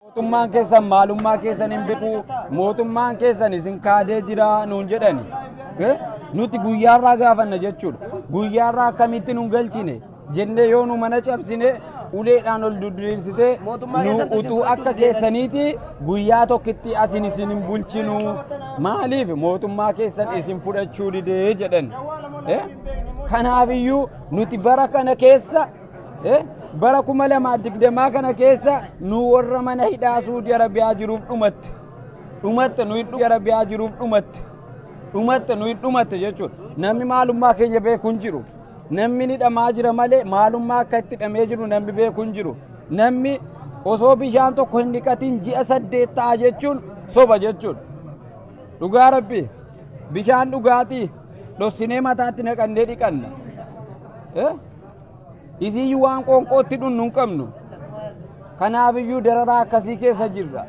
Mootummaan keessan maalummaa keessan hin beeku mootummaan keessan isin kaadee jira nuun jedhani nuti guyyaarraa gaafanna jechuudha guyyaarraa akkamitti nun galchine jennee yoo nu mana cabsine uleedhaan ol duduriirsite nu utuu akka keessaniiti guyyaa tokkitti asin isin hin bulchinu maaliif mootummaa keessan isin fudhachuu didee jedhan kanaafiyyuu nuti bara kana keessa bara 2020 kana keessa nu warra mana hidhaa Saudi Arabiyaa jiruuf dhumatte nu hidhu Arabiyaa jiruuf dhumatte nu hidhumatte jechuudha namni maalummaa keenya beeku hin jiru namni hidhamaa jira malee maalummaa akka itti hidhamee jiru namni beeku hin jiru namni osoo bishaan tokko hin dhiqatin ji'a 8 ta'a jechuun soba jechuudha dhugaa rabbi bishaan dhugaatii dhossinee mataatti naqannee dhiqanna isiyyuu waan qoonqootti dhunnu hin qabnu kanaafiyyuu dararaa akkasii keessa jirra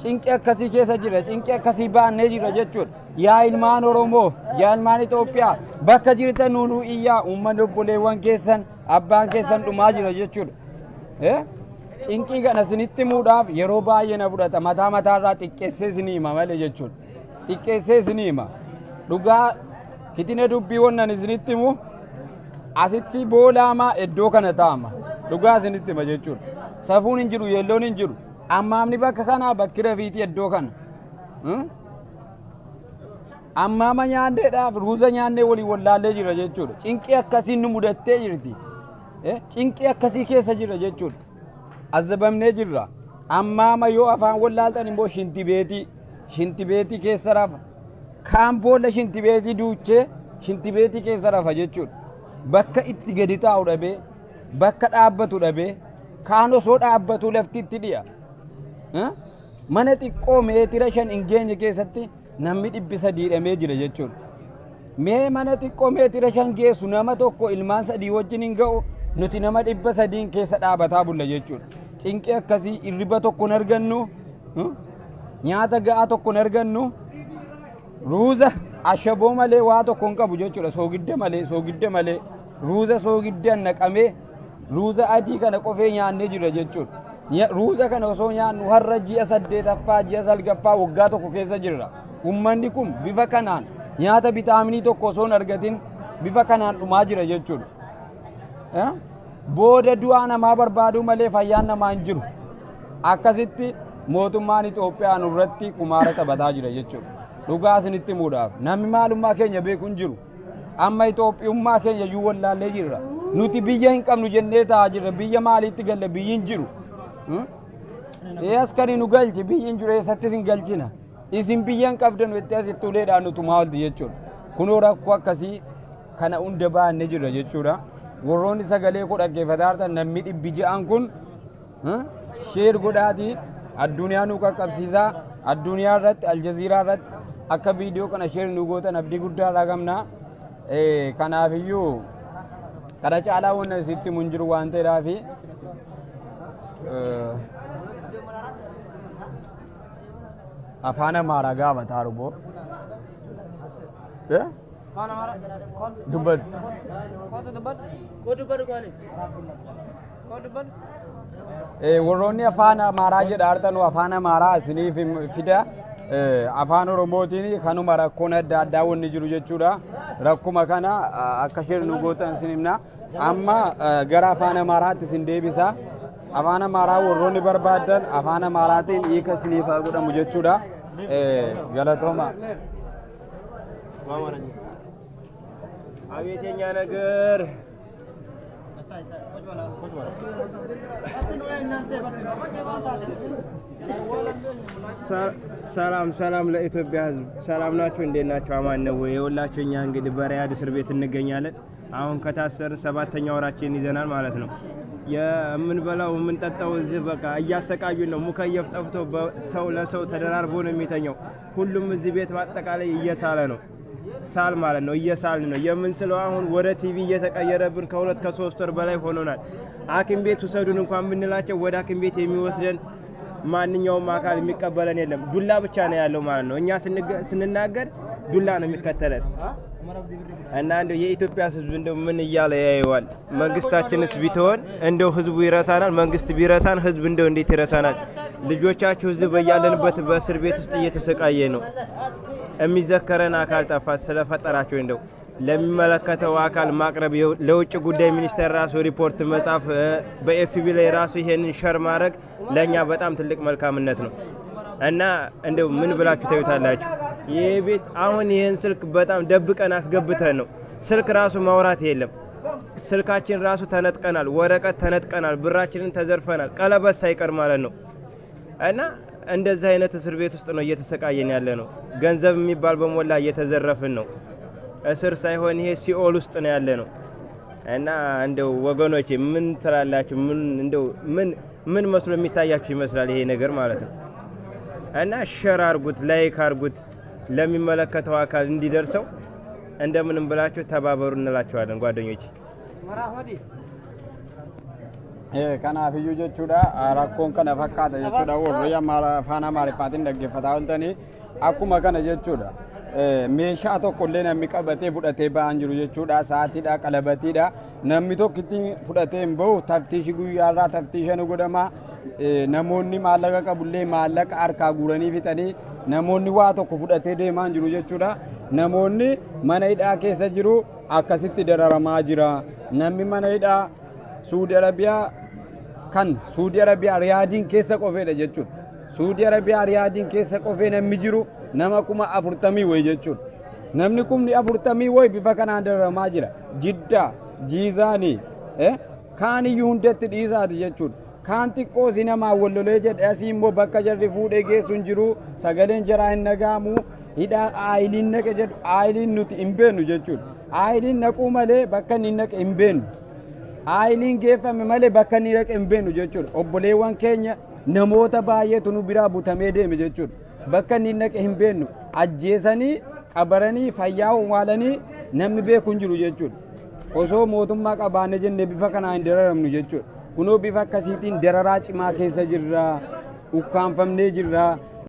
cinqii akkasii keessa jirra cinqii akkasii baannee jirra jechuudha yaa ilmaan Oromoo yaa ilmaan Itoophiyaa bakka jirtan nuunuu iyyaa uummanni obboleewwan keessan abbaan keessan dhumaa jira jechuudha cinqii kana isinitti himuudhaaf yeroo baay'ee na fudhata mataa mataarraa xiqqeessee isinii hima malee jechuudha xiqqeessee isinii hima dhugaa kitina dubbii wannan isinitti himu asitti boolaamaa iddoo kana taa'ama dhugaa isinitti hima jechuudha safuun hin jiru yeelloon hin jiru ammaamni bakka kanaa bakki rafiitii iddoo kana ammaama nyaanneedhaaf ruuza nyaannee walii wallaallee jira jechuudha cinqii akkasii nu mudattee jirti cinqii akkasii keessa jira jechuudha azabamnee jirra ammaama yoo afaan wallaaltan immoo shintibeetii keessa rafa kaan boolla shintibeetii duuchee shintibeetii keessa rafa jechuudha bakka itti gadi taa'u dhabee bakka dhaabbatu dhabee kaan osoo dhaabbatu lafti itti dhi'a mana xiqqoo meetira 5 hin geenye keessatti namni 300 hidhamee jira jechuudha mee mana xiqqoo meetira 5 geessu nama tokko ilmaan 3 wajjin hin ga'u nuti nama 300 keessa dhaabataa bulla jechuudha cinqii akkasii irriba tokko hin argannu nyaata ga'aa tokko hin argannu ruuza ashaboo malee waa tokko hin qabu jechuudha soogidda malee ruuza soogiddan naqamee ruuza adii kana qofee nyaannee jira jechuudha ruuza kana osoo nyaannu har'a ji'a 8ffaa ji'a 9ffaa waggaa tokko keessa jirra ummanni kun bifa kanaan nyaata vitaaminii tokko osoo hin argatin bifa kanaan dhumaa jira jechuudha booda du'aa namaa barbaaduu malee fayyaan namaa hin jiru akkasitti mootummaan Itoophiyaa nurratti kumaara taphataa jira jechuudha dhugaa isinitti himuudhaaf namni maalummaa keenya beeku hin jiru amma Itoophiyummaa keenya iyyuu wallaallee jirra nuti biyya hin qabnu jennee taa'aa jirra biyya maaliitti galle biyyi hin jiru askari nu galchi biyyi hin jiru eessattis hin galchina isin biyya hin qabdanu itti asitti uleedhaan nutumaa olti jechuudha kunoo rakkoo akkasii kana hunda baannee jirra jechuudha warroonni sagalee koo dhaggeeffataa jirtan namni 600 kun sheer godhaatii addunyaa nu qaqqabsiisaa addunyaa irratti aljaziiraa irratti akka viidiyoo kana sheer nu gootan abdii guddaa irraa qabna kanaafiyyuu kana caalaa wanna isitti mun jiru waan ta'eedhaafi afaan amaaraa gaafataa ruboo dubbad warroonni afaan amaaraa jedhaartan afaan amaaraa isiniif fida afaan oromootiin kanuma rakkoon adda addaa wanni jiru jechuudha rakkuma kana akka sheer nu gootan isin himna amma gara afaan amaaraatti isin deebisa afaan amaaraa warroonni barbaadan afaan amaaraatiin hiika isiniif godhamu jechuudha galatooma አቤት የኛ ነገር ሰላም ለኢትዮጵያ ሕዝብ ሰላም ናችሁ እንዴት ናችሁ አማን ነው ወይ የሁላችሁ እኛ እንግዲህ በሪያድ እስር ቤት እንገኛለን አሁን ከታሰርን 7ኛ ወራችን ይዘናል ማለት ነው የምንበላው የምንጠጣው እዚህ በቃ እያሰቃዩን ነው ሙከየፍ ጠፍቶ ሰው ለሰው ተደራርቦ ነው የሚተኛው ሁሉም እዚህ ቤት በአጠቃላይ እየሳለ ነው ሳል ማለት ነው እየሳልን ነው የምንስለው አሁን ወደ ቲቪ እየተቀየረብን ከ2 ከ3 ወር በላይ ሆኖናል ሐኪም ቤት ወሰዱን እንኳን ብንላቸው ወደ ሐኪም ቤት የሚወስደን ማንኛውም አካል የሚቀበለን የለም ዱላ ብቻ ነው ያለው ማለት ነው እኛ ስንናገር ዱላ ነው የሚከተለን እና እንደው የኢትዮጵያ ህዝብ እንደው ምን እያለ ያየዋል? መንግስታችንስ ቢተወን እንደው ህዝቡ ይረሳናል? መንግስት ቢረሳን ህዝብ እንደው እንዴት ይረሳናል? ልጆቻችሁ ህዝብ በያለንበት በእስር ቤት ውስጥ እየተሰቃየ ነው። የሚዘከረን አካል ጠፋ። ስለፈጠራቸው እንደው ለሚመለከተው አካል ማቅረብ፣ ለውጭ ጉዳይ ሚኒስቴር ራሱ ሪፖርት መጻፍ፣ በኤፍቢ ላይ ራሱ ይሄንን ሸር ማድረግ ለኛ በጣም ትልቅ መልካምነት ነው። እና እንደው ምን ብላችሁ ታዩታላችሁ? ይሄ ቤት አሁን ይሄን ስልክ በጣም ደብቀን አስገብተን ነው። ስልክ ራሱ ማውራት የለም። ስልካችን ራሱ ተነጥቀናል፣ ወረቀት ተነጥቀናል፣ ብራችንን ተዘርፈናል፣ ቀለበት ሳይቀር ማለት ነው። እና እንደዚህ አይነት እስር ቤት ውስጥ ነው እየተሰቃየን ያለ ነው። ገንዘብ የሚባል በሞላ እየተዘረፍን ነው። እስር ሳይሆን ይሄ ሲኦል ውስጥ ነው ያለ ነው። እና እንደው ወገኖቼ ምን ትላላችሁ? እንደው ምን መስሎ የሚታያችሁ ይመስላል ይሄ ነገር ማለት ነው? እና ሼር አርጉት፣ ላይክ አርጉት፣ ለሚመለከተው አካል እንዲደርሰው እንደምንም ብላችሁ ተባበሩ እንላችኋለን ጓደኞቼ። kanaaf iyyuu jechuudha rakkoon kana fakkaata jechuudha warri afaan amaariffaatiin dhaggeeffataa jirtanii akkuma kana jechuudha meeshaa tokko illee namni qabatee fudhatee ba'an jiru jechuudha saatiidha qalabatiidha namni tokkitti fudhatee hin bahu taftiishi guyyaarraa taftiisha nu godhama namoonni maallaqa qabullee maallaqa harkaa guuranii fixanii namoonni waa tokko fudhatee deemaan jiru jechuudha namoonni mana hidhaa keessa jiru akkasitti dararamaa jira namni mana hidhaa Saudi Arabia kan Saudi Arabia Riyadin keessa qofeedha jechuudha. Saudi Arabia Riyadin keessa qofee namni jiru nama 40 way jechuudha. Namni 40 way bifa kanaan dararamaa jira. Jidda, Jiizani, kaan iyyuu hundatti dhiisaati jechuudha. Kaan xiqqoo sinamaa wallolee jedhe asii immoo bakka jarri fuudhee geessu hin jiru sagaleen jaraa hin dhaga'amu hidhaa aayiliin naqe jedhu aayiliin nuti hin beeknu jechuudha. Aayiliin naquu malee bakka inni naqe hin beeknu. Aayiliin geeffame malee bakka inni naqe hin beeknu jechuudha. Obboleewwan keenya namoota baay'eetu nu biraa butamee deeme jechuudha. Bakka inni naqe hin beeknu ajjeesanii qabaranii fayyaa uumaalanii namni beeku hin jiru jechuudha. Osoo mootummaa qabaanne jenne bifa kanaan hin dararamnu jechuudha. Kunoo bifa akkasiitiin dararaa cimaa keessa jirra, ukkaanfamnee jirra.